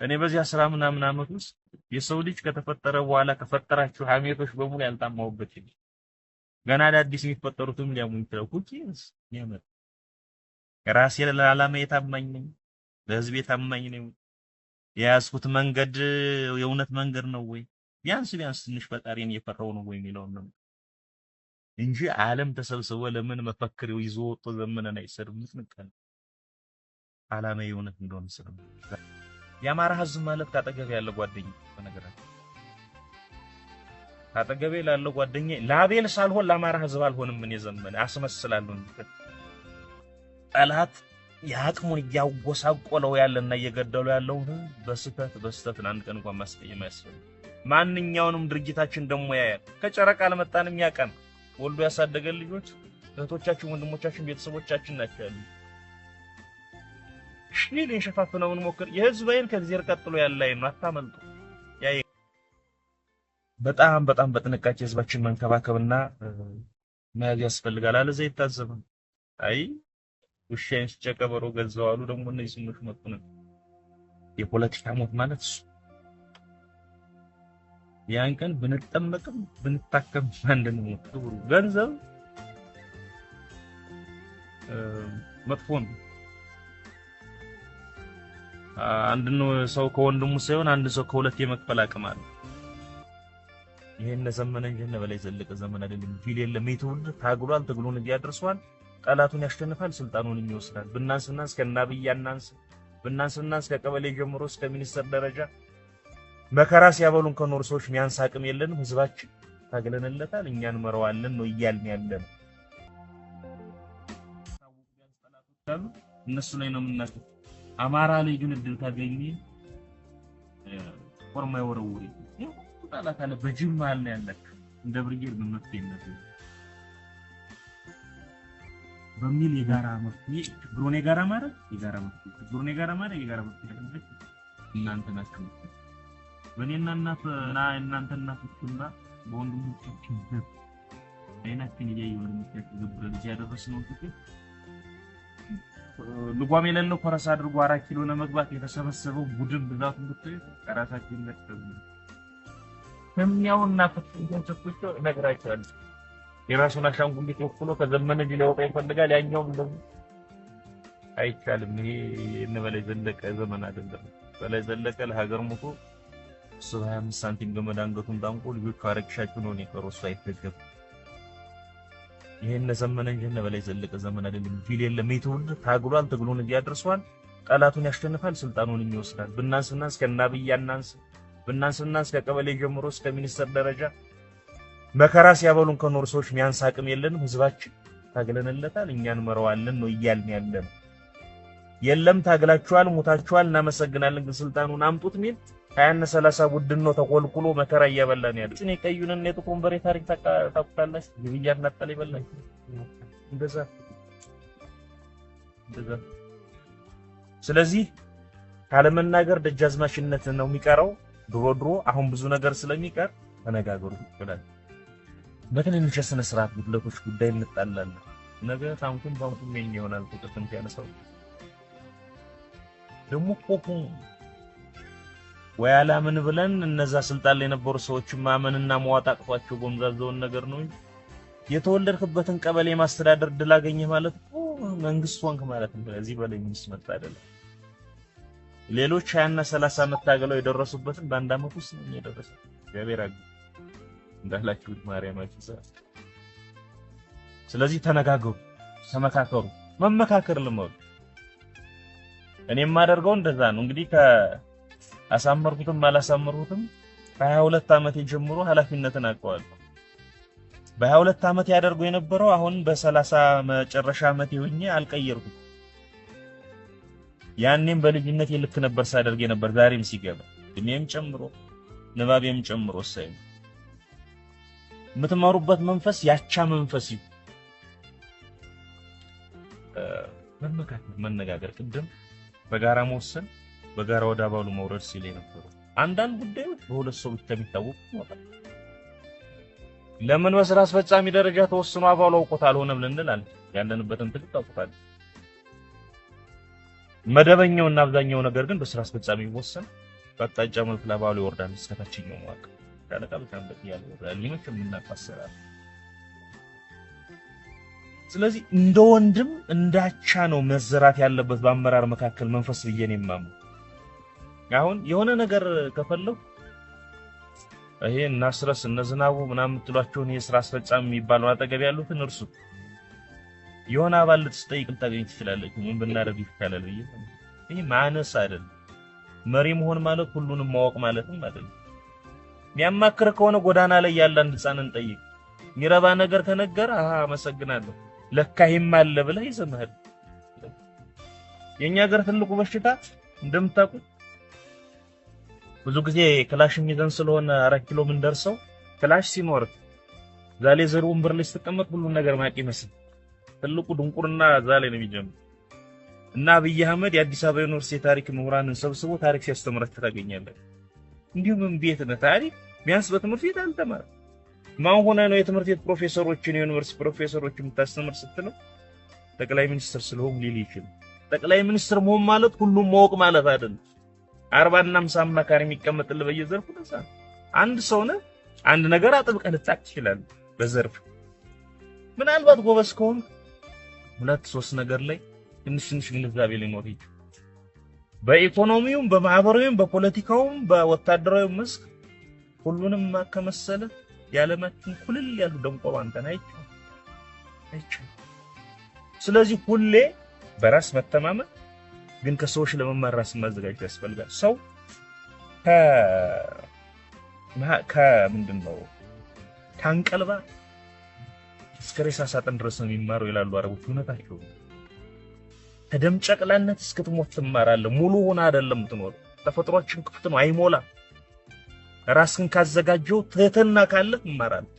እኔ በዚህ 10 ምናምን ዓመት ውስጥ የሰው ልጅ ከተፈጠረ በኋላ ከፈጠራችሁ ሐሜቶች በሙሉ ያልጣማውበት ይል ገና አዳዲስ የሚፈጠሩትም ሊያሙኝ ይችላል። ኩኪስ የምር ራሴ ለዓላማ የታማኝ ነኝ፣ ለህዝብ የታማኝ ነኝ። የያዝኩት መንገድ የእውነት መንገድ ነው ወይ ቢያንስ ትንሽ ፈጣሪን እየፈራው ነው ወይ የሚለውን ነው እንጂ ዓለም ተሰብስቦ ለምን መፈክር ይዞ ወጥቶ ዘመነን አይሰድም። ምትንቀል ዓላማ የእውነት እንደሆነ ስለም የአማራ ህዝብ ማለት ካጠገብ ያለ ጓደኛ በነገራችን ካጠገቤ ላለው ጓደኛ ላቤል ሳልሆን ለአማራ ህዝብ አልሆንም። ምን የዘመነ አስመስላለሁ እንዴ ጠላት ያቅሙን ያወሳቆለው ያለና እየገደለው ያለው በስተት አንድ ቀን እንኳን ማስቀየም ያስፈልግ። ማንኛውንም ድርጊታችን ደሞ ያያል። ከጨረቃ ለመጣንም ያቀን ወልዶ ያሳደገን ልጆች እህቶቻችን፣ ወንድሞቻችን፣ ቤተሰቦቻችን ናቸው ያሉ ሽሊል እንሸፋፍነውን ሞክር የህዝብ አይን ከእግዚአብሔር ቀጥሎ ያለ አይን አታመልጡ። በጣም በጥንቃቄ ህዝባችን መንከባከብና መያዝ ያስፈልጋል። አለዛ ይታዘባል። አይ ውሻዬን ሲጨቀበሮ ገዛው አሉ። ደግሞ እነዚህ ስሞች መጡ ነው የፖለቲካ ሞት ማለት እሱ። ያን ቀን ብንጠመቅም ብንታከም አንድን ሞት ገንዘብ መጥፎ ነው። አንድ ነው ሰው ከወንድሙ ሳይሆን አንድ ሰው ከሁለት የመክፈል አቅም አለ። ይሄን ዘመነ እንጂ በላይ ዘለቀ ዘመን አይደለም። ፊል የለም። ይተውል ታግሏል። ትግሉን እያደርሷል። ጠላቱን ያሸንፋል። ስልጣኑን ይወስዳል። ብናንስና እስከ ናብይ ያናንስ ብናንስና እስከ ቀበሌ ጀምሮ እስከ ሚኒስተር ደረጃ መከራ ሲያበሉን ከኖር ሰዎች ሚያንስ አቅም የለንም። ህዝባችን ታግለንለታል። እኛን መረዋለን ነው እያልን ያለን። እነሱ ላይ ነው የምናስብ። አማራ ላይ ግን እድል ታገኝ ፎርማ ይወረውሪ ጠላት አለ በጅማ አለ ያለክ እንደ ብርጌድ በመፍትሄነት በሚል የጋራ መፍትሄ ችግሩን የጋራ ማድረግ ችግሩን የጋራ መፍትሄ እናንተ ናችሁ። በእኔና እናንተ እናቶችና በወንድሞቻችን አይናችን እያየሁ ለምትያችሁ ግብረ ልጅ ያደረስነው ትክክል ልጓም የሌለው ፈረስ አድርጎ 4 ኪሎ ለመግባት የተሰበሰበው ቡድን ብዛቱን ብትይ ራሳችን ለተሰበ ከሚያውና ፈትንጀን ተኩቾ ነግራቸዋለሁ። የራሱን አሻንጉሊት ወክሎ ከዘመነ ሊወጣ ይፈልጋል። ያኛው እንደዚህ አይቻልም። ይሄ የነበላይ ዘለቀ ዘመን አይደለም። በላይ ዘለቀ ለሀገር ሞቶ 25 ሳንቲም ገመድ አንገቱን ዳንቆ ልጆቹ አረግሻችሁ ነው የቀረው አይፈገም። ይሄን ዘመነ እንጂ በላይ ዘለቀ ዘመን አይደለም። ፊል የለም። ይተውል ታግሏል። ትግሉን እያደርሷል። ጠላቱን ያሸንፋል። ስልጣኑን ይወስዳል። ብናንስና እስከ ናብይ ያናንስ ብናንስና እስከ ቀበሌ ጀምሮ እስከ ሚኒስተር ደረጃ መከራ ሲያበሉን ከኖር ሰዎች ሚያንስ አቅም የለንም። ህዝባችን ታግለንለታል። እኛን መረዋለን ነው እያልን ያለን። የለም ታግላችኋል፣ ሞታችኋል፣ እናመሰግናለን፣ ግን ስልጣኑን አምጡት ሚል 20 30 ቡድን ነው ተቆልቁሎ መከራ እያበላን ያለው። እኔ ቀዩንን የጥቁን በሬ ታሪክ ታውቃላችሁ። ግብያና ጠለ ይበላል እንደዛ። ስለዚህ ካለመናገር ደጃዝማችነት ነው የሚቀረው። ድሮ አሁን ብዙ ነገር ስለሚቀር ተነጋገሩ ይላል። በትንንሽ ስነ ስርዓት ጉድለቶች ጉዳይ እንጣላለን። ነገ ታንኩን ባንኩን ምን ይሆናል? ቁጥጥም ያነሳው ደሞ ኮኩ ወያላ ምን ብለን እነዛ ስልጣን ላይ የነበሩ ሰዎች ማመንና መዋጣቅቷቸው ጎምዛዘውን ነገር ነው እንጂ የተወለድክበትን ቀበሌ ማስተዳደር ድል አገኘህ ማለት መንግስት ወንክ ማለት ነው። እዚህ በላይ ምን ስመጣ አይደለም። ሌሎች 20 እና 30 ዓመት ታገለው የደረሱበትን በአንድ አመት ውስጥ ነው የደረሰው። እግዚአብሔር አግ እንዳላችሁ ማርያማችሁ ሰ ስለዚህ ተነጋገሩ፣ ተመካከሩ። መመካከር ልመዱ። እኔም ማደርገው እንደዛ ነው። እንግዲህ ከአሳመርኩትም አላሳመርኩትም 22 ዓመት ጀምሮ ኃላፊነትን አውቀዋለሁ። በ22 ዓመት ያደርገው የነበረው አሁን በ30 መጨረሻ ዓመት ይሁን አልቀየርኩም። ያኔም በልጅነት ልክ ነበር ሳደርግ የነበር። ዛሬም ሲገባ እኔም ጨምሮ ንባቤም ጨምሮ ሳይም የምትማሩበት መንፈስ ያቻ መንፈስ ይሁን። መመካከር፣ መነጋገር፣ ቅድም በጋራ መወሰን፣ በጋራ ወደ አባሉ መውረድ ሲል የነበሩ አንዳንድ ጉዳዮች በሁለት ሰው ብቻ የሚታወቁ ነው። ለምን በስራ አስፈጻሚ ደረጃ ተወስኖ አባሉ አውቆት አልሆነም ልንል አለ። ያለንበትን ትልቅ ታውቁታል። መደበኛውና አብዛኛው ነገር ግን በስራ አስፈጻሚ ይወሰን። በአቅጣጫ መልክ ለባሉ ይወርዳል እስከታችኛው መዋቅር ሻለቃ በሻምበል እያለ ይወርዳል። ሊመችም እናፋሰራል። ስለዚህ እንደ ወንድም እንዳቻ ነው መዘራት ያለበት በአመራር መካከል መንፈስ ብዬ ነው የማምነው። አሁን የሆነ ነገር ከፈለው ይሄ እናስረስ እነዝናቡ ምናምን የምትሏቸውን የሥራ አስፈጻሚ የሚባለው አጠገብ ያሉትን እርሱ የሆነ አባል ልትጠይቅ ልታገኝ ትችላለች። ምን ብናደርግ ይሻላል ብዬ ይሄ ማነስ አይደለም። መሪ መሆን ማለት ሁሉንም ማወቅ ማለትም አይደለም። የሚያማክር ከሆነ ጎዳና ላይ ያለ አንድ ሕፃንን ጠይቅ። የሚረባ ነገር ከነገረ አመሰግናለሁ ለካ ይሄም አለ ብለህ ይዘመሃል። የኛ ሀገር ትልቁ በሽታ እንደምታውቁት ብዙ ጊዜ ክላሽ የሚዘን ስለሆነ 4 ኪሎ ምን ደርሰው ክላሽ ሲኖር ዛሬ ዘር ወንበር ላይ ስትቀመጥ ሁሉ ነገር ማቂ መስል ትልቁ ድንቁርና ዛሬ ነው የሚጀምረው። እና አብይ አህመድ የአዲስ አበባ ዩኒቨርሲቲ ታሪክ ምሁራንን ሰብስቦ ታሪክ ሲያስተምራችሁ ታገኛለህ። እንዲሁም ቤት ነው ታሪክ ቢያንስ በትምህርት ቤት አልተማረም። ማን ሆነ ነው የትምህርት ቤት ፕሮፌሰሮችን የዩኒቨርሲቲ ፕሮፌሰሮችን የምታስተምር ስትለው ጠቅላይ ሚኒስትር ስለሆኑ ሊል ይችላል። ጠቅላይ ሚኒስትር መሆን ማለት ሁሉም ማወቅ ማለት አይደለም። 40 እና 50 አማካሪ የሚቀመጥልህ በየዘርፉ ደሳ አንድ ሰው ነው አንድ ነገር አጥብቀህ ልታቅ ትችላለህ። በዘርፍ ምናልባት ጎበዝ ከሆንክ 2-3 ነገር ላይ ትንሽ ግንዛቤ ሊኖር ይችላል። በኢኮኖሚውም በማህበራዊውም በፖለቲካውም በወታደራዊው መስክ ሁሉንም ማከመሰለ ያለማችን ኩልል ያሉ ደንቆሮ አንተን አይቻል። ስለዚህ ሁሌ በራስ መተማመን ግን ከሰዎች ለመማር ራስን ማዘጋጀት ያስፈልጋል። ሰው ከምንድነው ካንቀልባ እስከ ሬሳ ሳጥን ድረስ ነው የሚማረው ይላሉ አረቦች። እውነታቸው ከደም ጨቅላነት እስክትሞት ትማራለህ። ሙሉ ሆነ አይደለም ትኖር። ተፈጥሯችን ክፍት ነው አይሞላ። ራስን ካዘጋጀው ትህትና ካለ ትማራለህ።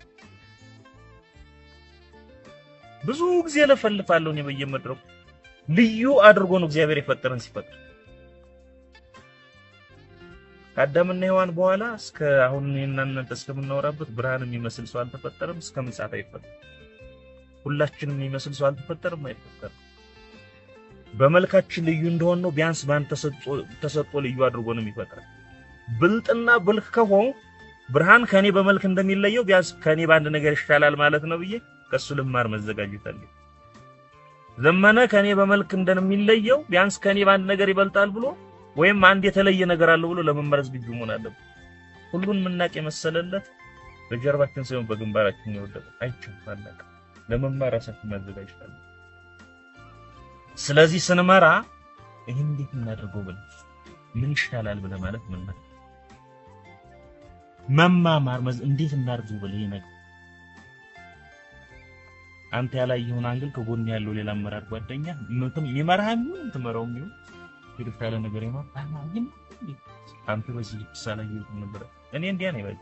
ብዙ ጊዜ ለፈልፋለሁ እኔ በየመድረኩ ልዩ አድርጎ ነው እግዚአብሔር የፈጠረን ሲፈጥር ከአዳምና ሔዋን በኋላ እስከ አሁን እናንተ እስከምናወራበት ብርሃን የሚመስል ሰው አልተፈጠረም። እስከ ምጽአት አይፈጠርም። ሁላችንም የሚመስል ሰው አልተፈጠረም አይፈጠርም። በመልካችን ልዩ እንደሆነ ነው ቢያንስ ባን ተሰጥቶ ልዩ አድርጎ ነው የሚፈጥረን። ብልጥና ብልክ ከሆነ ብርሃን ከኔ በመልክ እንደሚለየው ቢያንስ ከኔ ባንድ ነገር ይሻላል ማለት ነው ብዬ ከሱ ልማር መዘጋጀት አለኝ። ዘመነ ከኔ በመልክ እንደሚለየው ቢያንስ ከኔ ባንድ ነገር ይበልጣል ብሎ ወይም አንድ የተለየ ነገር አለ ብሎ ለመመረዝ ግጁ መሆን አለበት። ሁሉን ምናቅ የመሰለለት በጀርባችን ሳይሆን በግንባራችን ይወደቅ አይቻልም። ለመማር ራሳችን ማዘጋጀት አለብን። ስለዚህ ስንመራ ይሄን እንዴት እናደርገው ብለን ምን ይሻላል ብለን ማለት ምን ማለት መማማር እንዴት እናደርገው ብለን ይነግ አንተ ያላየውን አንግል ከጎን ያለው ሌላ አመራር ጓደኛ ምንም ይመራህም ይሁን ትመራውም ይሁን ይደፋለ ነገር ነው አማኝ አንተ በዚህ ሳላየው ነበር እኔ እንዲያ ነው ይባል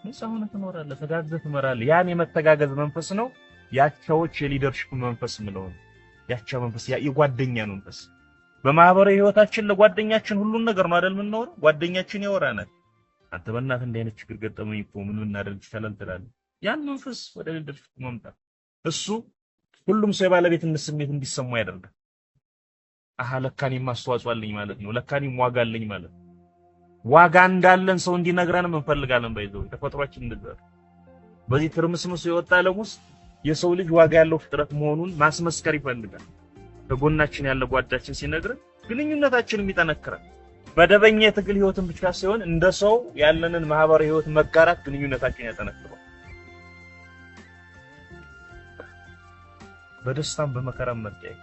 ምሳውን ተኖራለህ ተጋግዘህ ትመራለህ። ያን የመተጋገዝ መንፈስ ነው ያቻዎች የሊደርሺፕ መንፈስ ምለው ያቻ መንፈስ የጓደኛ መንፈስ በማህበራዊ ህይወታችን ለጓደኛችን ሁሉን ነገር ነው አይደል ምን ነው ጓደኛችን ያወራናል። አንተ በእናትህ እንደ አይነት ችግር ገጠመኝ እኮ ምን እናደርግ ይችላል ትላለህ። ያን መንፈስ ወደ ሊደርሺፕ ማምጣት እሱ ሁሉም ሰው የባለቤትነት ስሜት እንዲሰማው ያደርጋል። ለካኔም አስተዋጽኦ አለኝ ማለት ነው። ለካኔም ዋጋ አለኝ ማለት ነው። ዋጋ እንዳለን ሰው እንዲነግረን እንፈልጋለን። ባይዘው ተፈጥሯችን እንደዛ በዚህ ትርምስምስ የወጣ ዓለም ውስጥ የሰው ልጅ ዋጋ ያለው ፍጥረት መሆኑን ማስመስከር ይፈልጋል። ከጎናችን ያለ ጓዳችን ሲነግረን ግንኙነታችንም ይጠነክራል። መደበኛ የትግል ህይወትን ብቻ ሳይሆን እንደ ሰው ያለንን ማህበራዊ ህይወት መጋራት ግንኙነታችን ያጠነክራል። በደስታም በመከራም መጠየቅ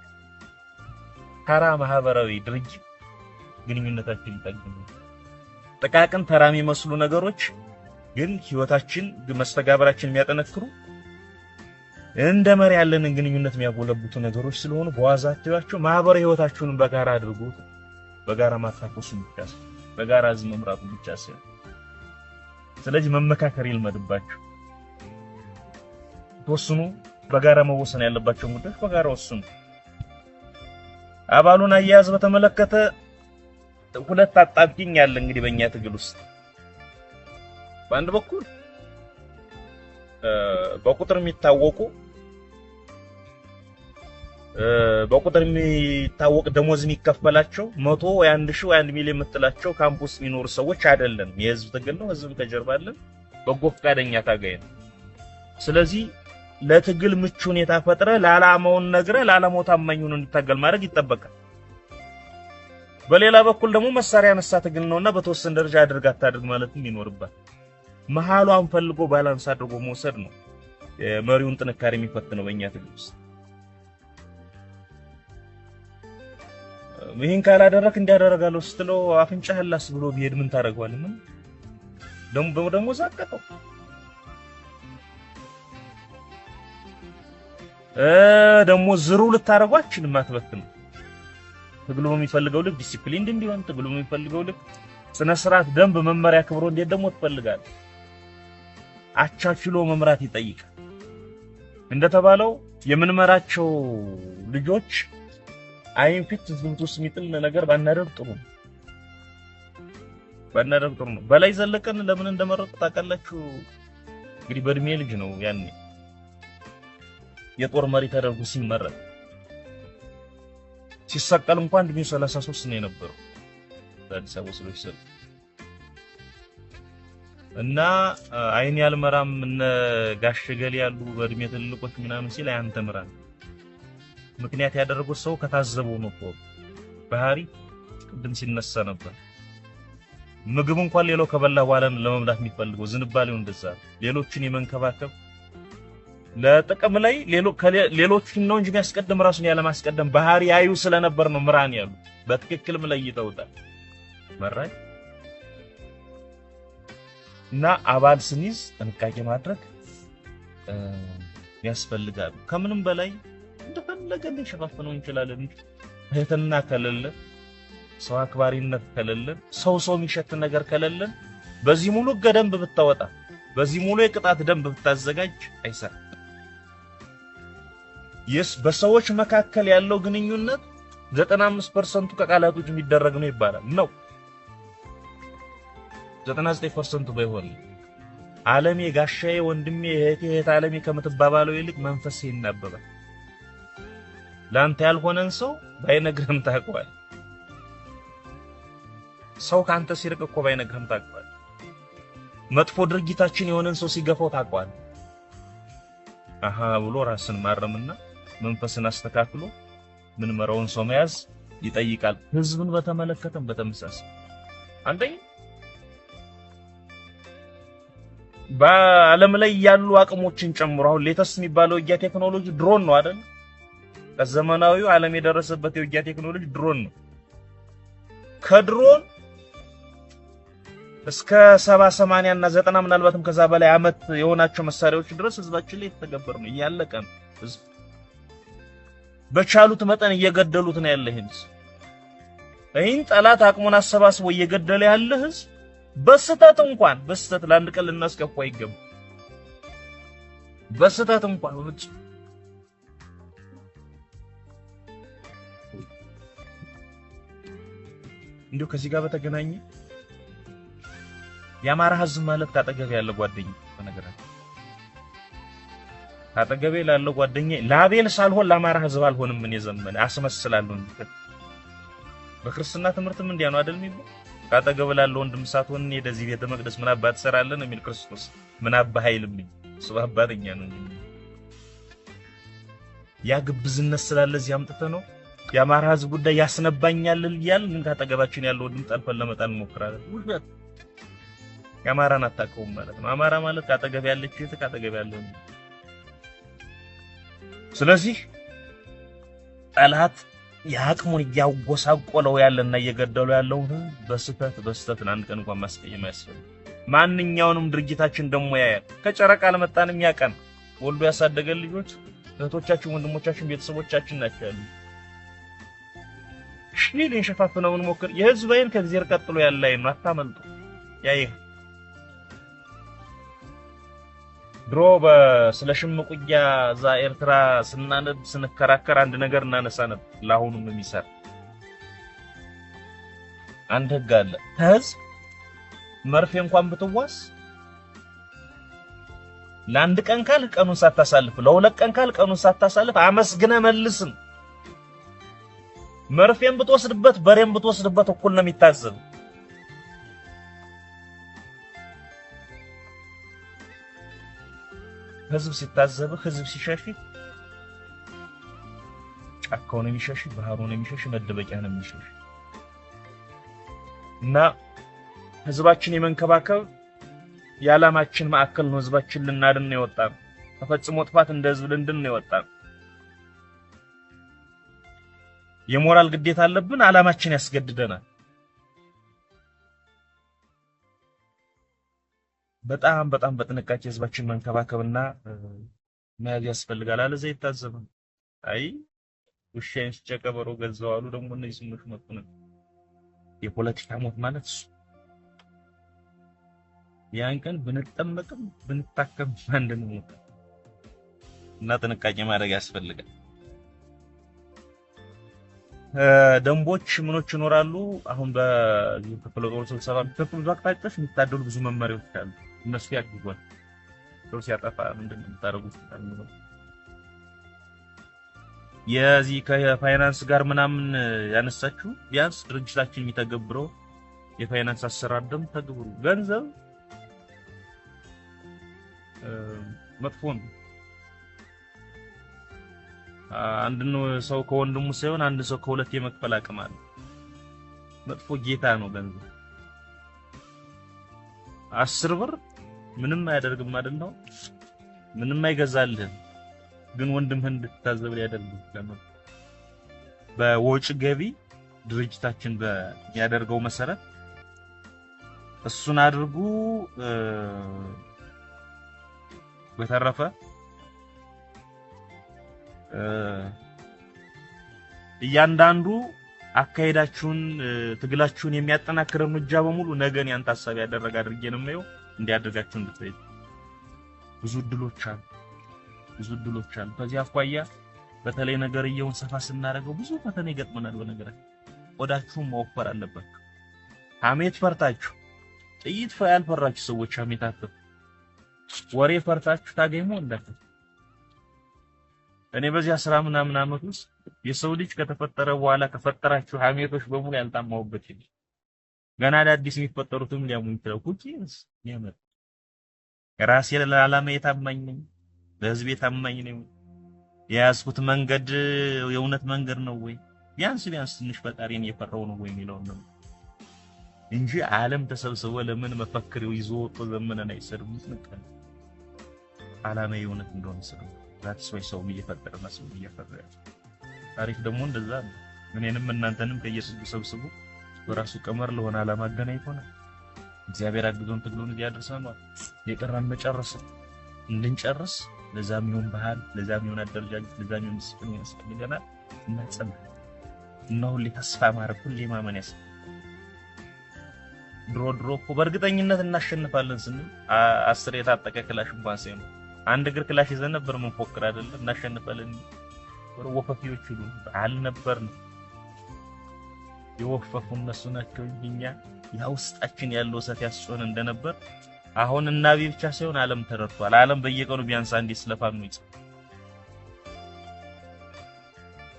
ተራ ማህበራዊ ድርጅት ግንኙነታችን ይጠግናል። ጥቃቅን ተራ የሚመስሉ ነገሮች ግን ህይወታችን መስተጋብራችን የሚያጠነክሩ እንደ መሪ ያለንን ግንኙነት የሚያጎለብቱ ነገሮች ስለሆኑ በዋዛ አትያቸው። ማህበራዊ ህይወታችሁን በጋራ አድርጉት። በጋራ ማታቆሱ ብቻ በጋራ ዝም መምራቱ ብቻ ሳይሆን ስለዚህ መመካከር ይልመድባችሁ። ተወስኑ። በጋራ መወሰን ያለባቸው ጉዳዮች በጋራ ወስኑ። አባሉን አያያዝ በተመለከተ ሁለት አጣብቂኝ ያለ እንግዲህ በእኛ ትግል ውስጥ በአንድ በኩል በቁጥር የሚታወቁ በቁጥር የሚታወቅ ደሞዝ የሚከፈላቸው 100 ወይ 1000 ወይ 1 ሚሊዮን የምትላቸው ካምፕስ የሚኖሩ ሰዎች አይደለም። የህዝብ ትግል ነው። ህዝብ ከጀርባ አለ። በጎ ፈቃደኛ ታጋይ ነው። ስለዚህ ለትግል ምቹ ሁኔታ ፈጥረ ለዓላማውን ነግረ ለዓላማው ታማኝ ሆኖ እንዲታገል ማድረግ ይጠበቃል። በሌላ በኩል ደግሞ መሳሪያ ነሳ ትግል ነውና በተወሰነ ደረጃ አድርግ አታድርግ ማለትም ይኖርባል። መሃሏን ፈልጎ ባላንስ አድርጎ መውሰድ ነው የመሪውን ጥንካሬ የሚፈትነው በእኛ ትግል ውስጥ። ይሄን ካላደረክ እንዲያደርጋለሁ ስትለው አፍንጫህን ላስ ብሎ ቢሄድ ምን ታደርገዋለህ? ምን ደግሞ ዛቀጠው ደግሞ ዝሩ ልታረጓችን ማትበክም ትግሉ የሚፈልገው ልክ ዲሲፕሊን እንዲሆን ትግሉ የሚፈልገው ልክ ስነ ስርዓት፣ ደንብ፣ መመሪያ ክብሮ እንዴት ደግሞ ትፈልጋለህ? አቻችሎ መምራት ይጠይቃል። እንደተባለው የምንመራቸው ልጆች አይን ፊት ዝምቱ ስሚጥል ነገር ባናደርግ ጥሩ ነው። በላይ ዘለቀን ለምን እንደመረጡ ታውቃላችሁ? እንግዲህ በእድሜ ልጅ ነው ያኔ የጦር መሪ ተደርጎ ሲመረጥ ሲሰቀል እንኳን እድሜው 33 ነው የነበረው በአዲስ አበባ ሰዎች ሰው እና አይን ያልመራም እነ ጋሽ ገሌ ያሉ በእድሜ ትልቆች ምናምን ሲል አንተ ምራን ምክንያት ያደረጉት ሰው ከታዘበው ነው እኮ ባህሪ ቅድም ሲነሳ ነበር። ምግብ እንኳን ሌላው ከበላ በኋላ ለመብላት የሚፈልገው ዝንባሌው እንደዛ ሌሎችን የመንከባከብ ለጥቅም ላይ ሌሎችን ነው እንጂ የሚያስቀድም ራሱን ያለ ማስቀደም ባህሪ ያዩ ስለነበር ነው ምራን ያሉ በትክክልም ለይተውታል። መራይ እና አባል ስንይዝ ጥንቃቄ ማድረግ ያስፈልጋል። ከምንም በላይ እንደፈለገን ሸፋፍነው እንችላለን። እህትና ከሌለ ሰው አክባሪነት ከሌለ ሰው የሚሸት ነገር ከሌለ በዚህ ሙሉ ገደንብ ብታወጣ በዚህ ሙሉ የቅጣት ደንብ ብታዘጋጅ አይሰራም። በሰዎች መካከል ያለው ግንኙነት 95% ከቃላት ውጭ የሚደረግ ነው ይባላል ነው 99% ባይሆን ዓለሜ ጋሻዬ ወንድሜ እህቴ ዓለሜ ከምትባባለው ይልቅ መንፈስ ይናበባል። ላንተ ያልሆነን ሰው ባይነግርህም ታውቀዋለህ። ሰው ካንተ ሲርቅ እኮ ባይነግርህም ታውቀዋለህ። መጥፎ ድርጊታችን የሆነን ሰው ሲገፋው ታውቀዋለህ። አሃ ብሎ ራስን ማረምና መንፈስን አስተካክሎ ምን መራውን ሰው መያዝ ይጠይቃል። ህዝብን በተመለከተም በተመሳሳይ አንደኛ በዓለም ላይ ያሉ አቅሞችን ጨምሮ አሁን ሌተስ የሚባለው የውጊያ ቴክኖሎጂ ድሮን ነው አይደል? ከዘመናዊው ዓለም የደረሰበት የውጊያ ቴክኖሎጂ ድሮን ነው። ከድሮን እስከ 70 80 እና 90 ምናልባትም ከዛ በላይ አመት የሆናቸው መሳሪያዎች ድረስ ህዝባችን ላይ የተገበረ ነው። እያለቀ ነው። ህዝብ በቻሉት መጠን እየገደሉት ነው ያለ ህዝብ። ይህን ጠላት አቅሙን አሰባስቦ እየገደለ ያለ ህዝብ በስተት ለአንድ ቀን ልናስከፋው አይገባም። በስተት እንኳን ወጭ እንዲሁ ከዚህ ጋር በተገናኘ የአማራ ህዝብ ማለት ካጠገብ ያለ ጓደኛ በነገራችን ካጠገቤ ላለው ጓደኛ ላቤል ሳልሆን ለአማራ ህዝብ አልሆንም። ምን የዘመነ አስመስላለሁ። በክርስትና ትምህርትም እንዲያ ነው አይደል የሚባል ካጠገብ ላለው ወንድም ሳትሆን የደዚህ ቤተ መቅደስ ምን አባ ትሰራለህ የሚል ክርስቶስ ምን አባ ኃይልም ሰው አባተኛ ነው። ያ ግብዝነት ስላለ እዚህ አምጥተህ ነው የአማራ ህዝብ ጉዳይ ያስነባኛል ይላል። ምን ካጠገባችን ያለው ወንድም ጠልፈን ለመጣል እንሞክራለን። ውሸት። የአማራን አታውቀውም ማለት ነው። አማራ ማለት ካጠገብ ያለች እህት ካጠገብ ያለው። ስለዚህ ጠላት ያቅሙን ያወሳቆለው ያለና እየገደለው ያለው በስተት አንድ ቀን እንኳን ማስቀየም አያስፈልግም። ማንኛውንም ድርጊታችን ደግሞ ያያል። ከጨረቃ ለመጣንም ያቀን ወልዶ ያሳደገን ልጆች እህቶቻችን፣ ወንድሞቻችን፣ ቤተሰቦቻችን ናቸው ያሉ። ሽኒልን ሸፋፍነውን ሞክር። የህዝብ አይን ከእግዚአብሔር ቀጥሎ ያለ አይን ነው። አታመልጡ። ያይ ድሮ በስለ ሽምቅ ውጊያ እዛ ኤርትራ ስንከራከር አንድ ነገር እናነሳ ነበር። ለአሁኑም የሚሰራ አንድ ህግ አለ። ህዝብ መርፌ እንኳን ብትዋስ ለአንድ ቀን ካል ቀኑን ሳታሳልፍ፣ ለሁለት ቀን ካል ቀኑን ሳታሳልፍ አመስግነ መልስም መርፌም ብትወስድበት በሬም ብትወስድበት እኩል ነው የሚታዘብ። ህዝብ ሲታዘብህ፣ ህዝብ ሲሸሽህ፣ ጫካው ነው የሚሸሽህ፣ ባህሩ ነው የሚሸሽህ፣ መደበቂያ ነው የሚሸሽህ። እና ህዝባችን የመንከባከብ የዓላማችን ማዕከል ነው። ህዝባችን ልናድን ነው የወጣነው። ተፈጽሞ ጥፋት እንደ ህዝብ ልንድን ነው የወጣነው። የሞራል ግዴታ አለብን። ዓላማችን ያስገድደናል። በጣም በጣም በጥንቃቄ ህዝባችን መንከባከብና መያዝ ያስፈልጋል። አለዚያ ይታዘባል። አይ ውሻዬን ሲጨቀበሮ ገዛው አሉ። ደግሞ እነዚህ ስሞች መጡ ነው። የፖለቲካ ሞት ማለት እሱ። ያን ቀን ብንጠመቅም ብንታከም አንድ ነው እና ጥንቃቄ ማድረግ ያስፈልጋል። ደንቦች ምኖች ይኖራሉ። አሁን በዚህ ክፍለ ጦር ስብሰባ ብዙ አቅጣጫዎች የሚታደሉ ብዙ መመሪያዎች አሉ። እነሱ ያግዟል። ሰው ሲያጠፋ ምንድነው የምታደርጉት? የዚህ ከፋይናንስ ጋር ምናምን ያነሳችሁ ቢያንስ ድርጅታችን የሚተገብረው የፋይናንስ አሰራር ደንብ ተግብሩ። ገንዘብ መጥፎ ነው። አንድ ሰው ከወንድሙ ሳይሆን አንድ ሰው ከሁለት የመክፈል አቅም አለ። መጥፎ ጌታ ነው ገንዘብ። 10 ብር ምንም አያደርግም አይደል ነው? ምንም አይገዛልህም፣ ግን ወንድምህን እንድትታዘብ ሊያደርግ ይችላል። በወጪ ገቢ ድርጅታችን በሚያደርገው መሰረት እሱን አድርጉ። በተረፈ እያንዳንዱ አካሄዳችሁን ትግላችሁን የሚያጠናክር እርምጃ በሙሉ ነገን ያን ታሳቢ ያደረገ አድርጌ ነው የማየው። እንዲያደርጋችሁ እንድትሄዱ ብዙ ድሎች አሉ። ከዚህ አኳያ በተለይ ነገርየውን ሰፋ ስናደርገው ብዙ ፈተና ይገጥመናል። በነገራችን ቆዳችሁን መወፈር አለባችሁ። ሐሜት ፈርታችሁ፣ ጥይት ያልፈራችሁ ሰዎች ሐሜት አትፈሩ። ወሬ ፈርታችሁ ታገኙ እንዳትሉ። እኔ በዚህ 10 ምናምን ዓመት ውስጥ የሰው ልጅ ከተፈጠረ በኋላ ከፈጠራችሁ ሐሜቶች በሙሉ ያልታማሁበት ይላል። ገና አዳዲስ የሚፈጠሩትም ሊያሙኝ ይችላል። ኩኪስ የምር ራሴ ለዓላማ የታማኝ ነኝ፣ ለህዝብ የታማኝ ነኝ። የያዝኩት መንገድ የእውነት መንገድ ነው ወይ ቢያንስ ትንሽ ፈጣሪን የፈራው ነው ወይ የሚለው ነው እንጂ ዓለም ተሰብስቦ ለምን መፈክር ይዞ ወጥቶ ዘመነን አይሰድም። ምክንያት ዓላማ የእውነት እንደሆነ ሰው ራስ ወይ ሰው እየፈጠረ መስሎ እየፈጠረ ታሪክ ደግሞ እንደዛ ነው። እኔንም እናንተንም ከኢየሱስ ሰብስቦ በራሱ ቀመር ለሆነ ዓላማ አገናኝቶናል። እግዚአብሔር አግዞን ትግሉን ያደርሰናል። የቀረን መጨረስ እንድንጨርስ ለዛም ይሁን ባህል፣ ለዛም ይሁን አደረጃጀት፣ ለዛም ይሁን ስፍን ያስፈልገናል። እናጸና እና ሁሌ ተስፋ ማድረግ፣ ሁሌ ማመን ያስፈልጋል። ድሮ እኮ በእርግጠኝነት እናሸንፋለን ስንል 10 የታጠቀ ክላሽ እንኳን ሳይሆን አንድ እግር ክላሽ ይዘን ነበር መንፎክር አይደለም እናሸንፋለን። ወፈፊዎች ሁሉ አልነበርን። የወፈፉ እነሱ ናቸው እንጂ ያ ውስጣችን ያለው እሳት ያስጮን እንደነበር አሁን እናቢ ብቻ ሳይሆን ዓለም ተረድቷል። ዓለም በየቀኑ ቢያንስ አንዴ ስለፋኑ ይጽፋል።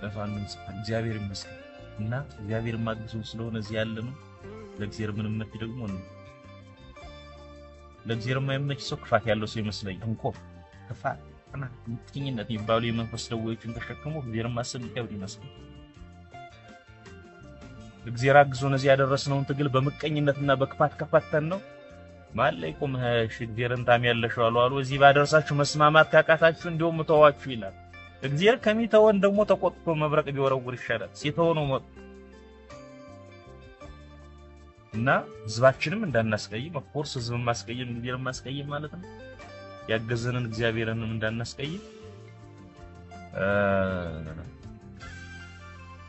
ለፋኑ ይጽፋል። እግዚአብሔር ይመስገን እና እግዚአብሔር ማግዞ ስለሆነ እዚህ ያለ ነው። ለእግዚአብሔር ምንም መት ደግሞ ነው። ለእግዚአብሔር የማይመች ሰው ክፋት ያለው ሰው ይመስለኛል። እንኮፍ ክፋት እና ምትኝነት ይባሉ የመንፈስ ደዌዎችን ተሸክሞ እግዚአብሔር ማሰብ ይከብድ ይመስላል። እግዚአብሔር አግዞን እዚህ ያደረስነውን ትግል በመቀኝነትና በክፋት ከፈተን ነው ማለይ ቆመሽ እግዚአብሔርን ታሚያለሽው አሉ እዚህ ባደረሳችሁ መስማማት ካቃታችሁ እንደውም ተዋችሁ ይላል። እግዚአብሔር ከሚተወን ደግሞ ተቆጥቶ መብረቅ ቢወረውር ይሻላል። ሲተው ነው ሞት እና ህዝባችንም እንዳናስቀይም ኦፍኮርስ ህዝብን ማስቀየም እግዚአብሔርን ማስቀየም ማለት ነው። ያገዘንን እግዚአብሔርንም እንዳናስቀይም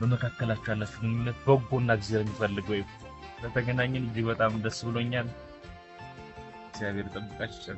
በመካከላችሁ ያላችሁ ግንኙነት በጎና እግዚአብሔር የሚፈልገው ይሁን። ለተገናኘን እጅግ በጣም ደስ ብሎኛል። እግዚአብሔር ይጠብቃችሁ።